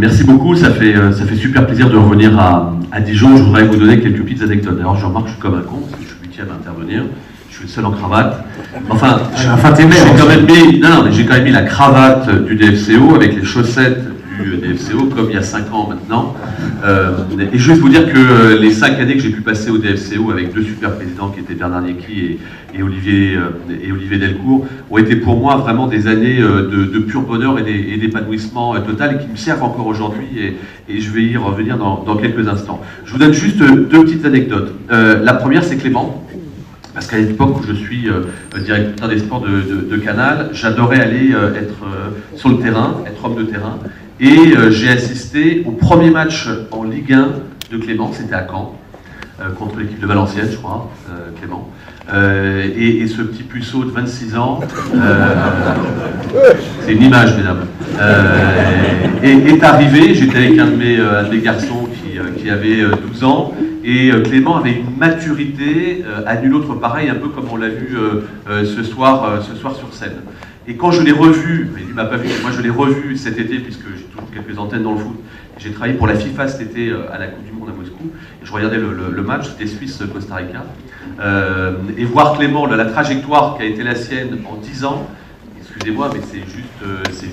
Merci beaucoup, ça fait super plaisir de revenir à Dijon. Je voudrais vous donner quelques petites anecdotes. D'ailleurs, je remarque que je suis comme un con, parce que je suis 8e à intervenir. Je suis le seul en cravate. Enfin, j'ai quand même mis la cravate du DFCO avec les chaussettes du DFCO, comme il y a 5 ans maintenant. Et juste vous dire que les 5 années que j'ai pu passer au DFCO avec 2 super présidents qui étaient Bernard Niécki et Olivier Delcourt ont été pour moi vraiment des années de pur bonheur et d'épanouissement total et qui me servent encore aujourd'hui et je vais y revenir dans quelques instants. Je vous donne juste 2 petites anecdotes. La première, c'est Clément. Parce qu'à l'époque où je suis directeur des sports de Canal, j'adorais aller être sur le terrain, être homme de terrain. Et j'ai assisté au premier match en Ligue 1 de Clément, c'était à Caen, contre l'équipe de Valenciennes, je crois, Clément. Et ce petit puceau de 26 ans, c'est une image, mesdames, est arrivé. J'étais avec un de mes garçons qui avait 12 ans. Et Clément avait une maturité à nul autre pareil, un peu comme on l'a vu ce soir sur scène. Et quand je l'ai revu, mais il m'a pas vu, moi je l'ai revu cet été, puisque j'ai toujours quelques antennes dans le foot, j'ai travaillé pour la FIFA cet été à la Coupe du Monde à Moscou, et je regardais le match, c'était Suisse-Costa Rica, et voir Clément, la trajectoire qui a été la sienne en 10 ans, excusez-moi, mais c'est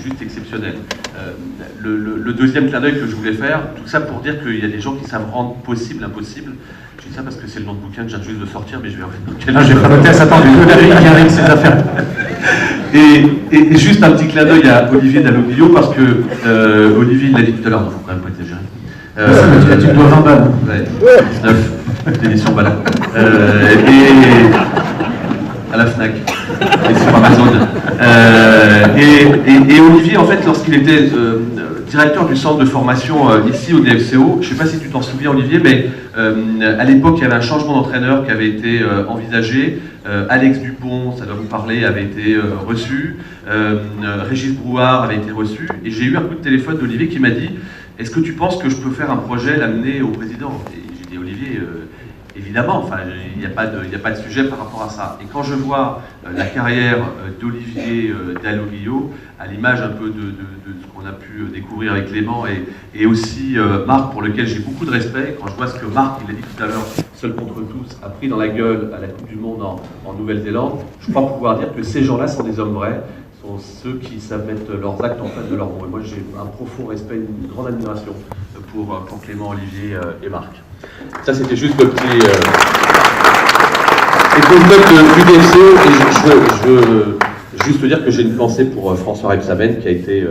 juste exceptionnel. Le deuxième clin d'œil que je voulais faire, tout ça pour dire qu'il y a des gens qui savent rendre possible l'impossible. Je dis ça parce que c'est le nom de bouquin que je viens juste de sortir, mais je vais revenir. J'ai pas noté à s'attendre du tout qui arrive ces affaires. Et juste un petit clin d'œil à Olivier Dalloglio, parce que Olivier l'a dit tout à l'heure, il ne faut quand même pas exagérer. Tu dois 20 balles. Ouais, 19, l'édition Bala. Et à la FNAC, et sur Amazon. Et Olivier, en fait, lorsqu'il était directeur du centre de formation ici au DFCO, je ne sais pas si tu t'en souviens, Olivier, mais à l'époque, il y avait un changement d'entraîneur qui avait été envisagé. Alex Dupont, ça doit vous parler, avait été reçu. Régis Brouard avait été reçu. Et j'ai eu un coup de téléphone d'Olivier qui m'a dit « Est-ce que tu penses que je peux faire un projet, l'amener au président ?» Et j'ai dit « Olivier, évidemment, enfin, il n'y a pas de sujet par rapport à ça. » Et quand je vois la carrière d'Olivier Dalloglio, à l'image un peu de ce qu'on a pu découvrir avec Clément et aussi Marc, pour lequel j'ai beaucoup de respect, quand je vois ce que Marc, il l'a dit tout à l'heure, seul contre tous, a pris dans la gueule à la Coupe du Monde en Nouvelle-Zélande, je crois pouvoir dire que ces gens-là sont des hommes vrais, sont ceux qui savent mettre leurs actes en face de leurs mots. Et moi, j'ai un profond respect, une grande admiration pour Clément, Olivier et Marc. Ça, c'était juste le petit... Et pour le club du DFCO, je veux juste dire que j'ai une pensée pour François Rebsamen, qui a été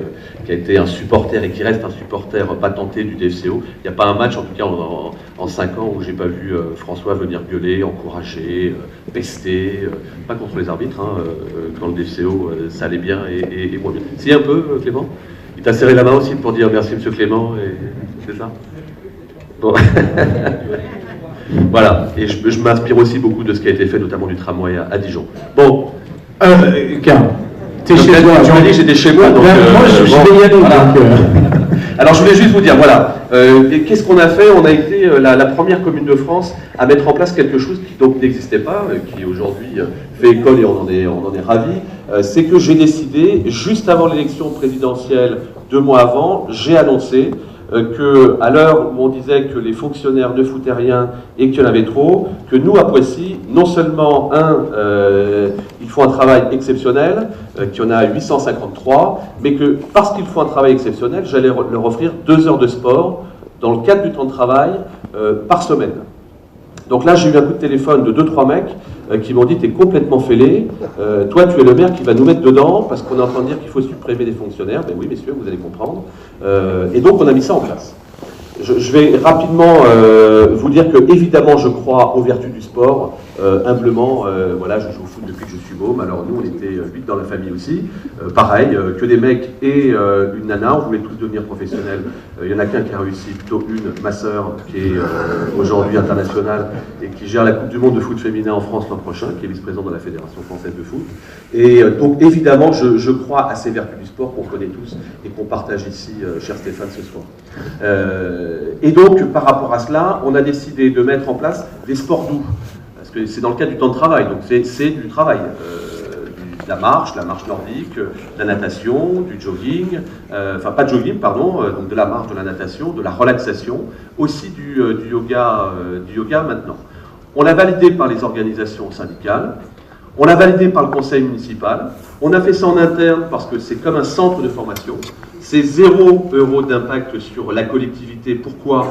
un supporter et qui reste un supporter patenté du DFCO. Il n'y a pas un match, en tout cas en 5 ans, où j'ai pas vu François venir gueuler, encourager, pester, pas contre les arbitres, hein, quand le DFCO ça allait bien et moins bien. Si, un peu, Clément? Il t'a serré la main aussi pour dire merci, monsieur Clément, et c'est ça? Bon. Voilà, et je m'inspire aussi beaucoup de ce qui a été fait, notamment du tramway à Dijon. Bon. T'es chez toi. Tu m'as dit que j'étais chez moi, donc... moi, je vais y aller, voilà. Alors, je voulais juste vous dire, voilà, qu'est-ce qu'on a fait? On a été la première commune de France à mettre en place quelque chose qui donc n'existait pas, qui aujourd'hui fait école et on en est ravis. C'est que j'ai décidé, juste avant l'élection présidentielle, 2 mois avant, j'ai annoncé qu'à l'heure où on disait que les fonctionnaires ne foutaient rien et qu'il y en avait trop, que nous, à Poissy, non seulement, ils font un travail exceptionnel, qu'il y en a 853, mais que parce qu'ils font un travail exceptionnel, j'allais leur offrir 2 heures de sport dans le cadre du temps de travail par semaine. Donc là, j'ai eu un coup de téléphone de 2-3 mecs qui m'ont dit « T'es complètement fêlé, toi tu es le maire qui va nous mettre dedans parce qu'on est en train de dire qu'il faut supprimer des fonctionnaires. » Ben oui, messieurs, vous allez comprendre. Et donc on a mis ça en place. Je vais rapidement vous dire que, évidemment, je crois aux vertus du sport. Humblement, voilà, je joue au foot depuis que je suis môme. Alors nous, on était 8 dans la famille aussi. Pareil, que des mecs et une nana. On voulait tous devenir professionnels. Il y en a qu'un qui a réussi, plutôt ma sœur, qui est aujourd'hui internationale et qui gère la Coupe du Monde de foot féminin en France l'an prochain, qui est vice-présidente de la Fédération française de foot. Et donc, évidemment, je crois à ces vertus du sport qu'on connaît tous et qu'on partage ici, cher Stéphane, ce soir. Et donc, par rapport à cela, on a décidé de mettre en place des sports doux. Parce que c'est dans le cadre du temps de travail, donc c'est du travail, la marche nordique, de la natation, du jogging, enfin pas de jogging, pardon, donc de la marche, de la natation, de la relaxation, aussi du yoga maintenant. On l'a validé par les organisations syndicales, on l'a validé par le conseil municipal, on a fait ça en interne parce que c'est comme un centre de formation, c'est 0 € d'impact sur la collectivité. Pourquoi ?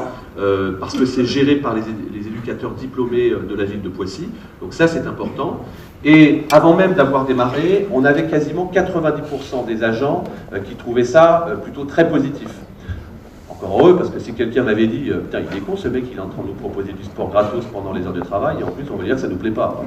Parce que c'est géré par les éducateurs diplômés de la ville de Poissy, donc ça c'est important. Et avant même d'avoir démarré, on avait quasiment 90% des agents qui trouvaient ça plutôt très positif. Encore heureux, parce que si quelqu'un m'avait dit « Putain, il est con ce mec, il est en train de nous proposer du sport gratos pendant les heures de travail, et en plus on va dire que ça ne nous plaît pas. »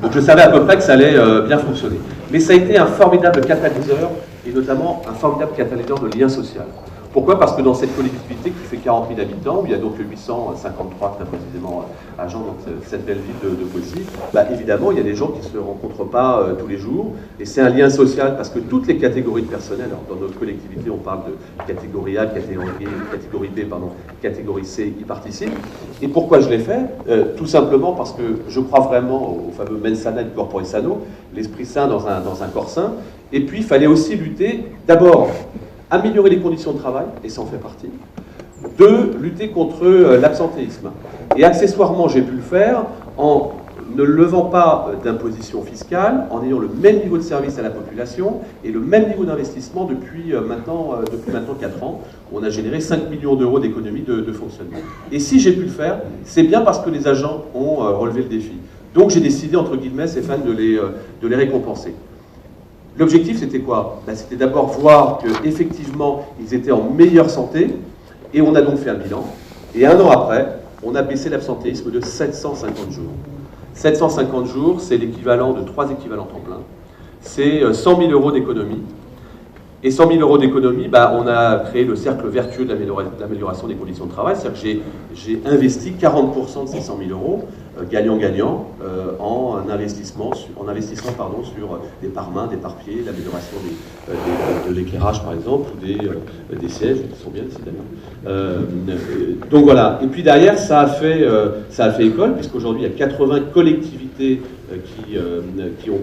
Donc je savais à peu près que ça allait bien fonctionner. Mais ça a été un formidable catalyseur, et notamment un formidable catalyseur de lien social. Pourquoi ? Parce que dans cette collectivité qui fait 40 000 habitants, où il y a donc 853 très précisément agents dans cette belle ville de Poissy, bah, évidemment il y a des gens qui ne se rencontrent pas tous les jours, et c'est un lien social parce que toutes les catégories de personnel, alors dans notre collectivité on parle de catégorie A, catégorie B, pardon, catégorie C, y participent. Et pourquoi je l'ai fait ? Tout simplement parce que je crois vraiment au fameux mens sana et corpore sano, l'esprit sain dans un corps sain, et puis il fallait aussi lutter d'abord améliorer les conditions de travail, et ça en fait partie. 2, lutter contre l'absentéisme. Et accessoirement, j'ai pu le faire en ne levant pas d'imposition fiscale, en ayant le même niveau de service à la population et le même niveau d'investissement depuis maintenant 4 ans, où on a généré 5 millions d'euros d'économies de fonctionnement. Et si j'ai pu le faire, c'est bien parce que les agents ont relevé le défi. Donc j'ai décidé, entre guillemets, Stéphane, de les récompenser. L'objectif, c'était quoi ? C'était d'abord voir qu'effectivement, ils étaient en meilleure santé, et on a donc fait un bilan. Et 1 an après, on a baissé l'absentéisme de 750 jours. 750 jours, c'est l'équivalent de 3 équivalents temps plein. C'est 100 000 € d'économie. Et 100 000 € d'économie, on a créé le cercle vertueux de l'amélioration des conditions de travail. C'est-à-dire que j'ai investi 40% de ces 100 000 € gagnant-gagnant en investissant sur des pare-mains, des pare-pieds, l'amélioration de l'éclairage par exemple, ou des sièges qui sont bien ici d'ailleurs. Donc voilà. Et puis derrière, ça a fait école, puisqu'aujourd'hui il y a 80 collectivités qui ont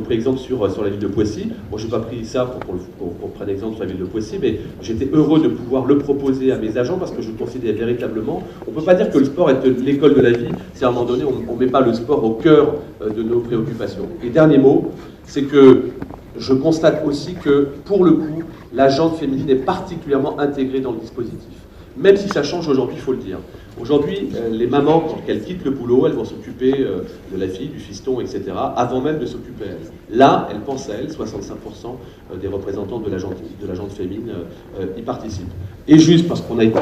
pris exemple sur la ville de Poissy. Bon, j'ai pas pris ça pour qu'on prenne exemple sur la ville de Poissy, mais j'étais heureux de pouvoir le proposer à mes agents parce que je considère véritablement, on peut pas dire que le sport est l'école de la vie, si à un moment donné on met pas le sport au cœur de nos préoccupations. Et dernier mot, c'est que je constate aussi que pour le coup, la jante féminine est particulièrement intégrée dans le dispositif. Même si ça change aujourd'hui, il faut le dire. Aujourd'hui, les mamans, quand elles quittent le boulot, elles vont s'occuper de la fille, du fiston, etc., avant même de s'occuper elles. Là, elles pensent à elles, 65% des représentants de la jante féminine y participent. Et juste parce qu'on a été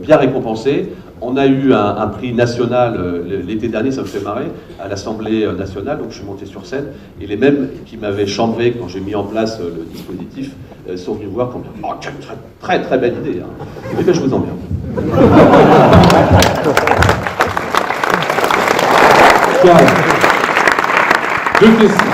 bien récompensé, on a eu un prix national l'été dernier, ça me fait marrer, à l'Assemblée nationale, donc je suis monté sur scène, et les mêmes qui m'avaient chambré quand j'ai mis en place le dispositif sont venus voir pour me dire « Oh, quelle très très belle idée hein. !» Et bien, je vous emmerde. Deux questions.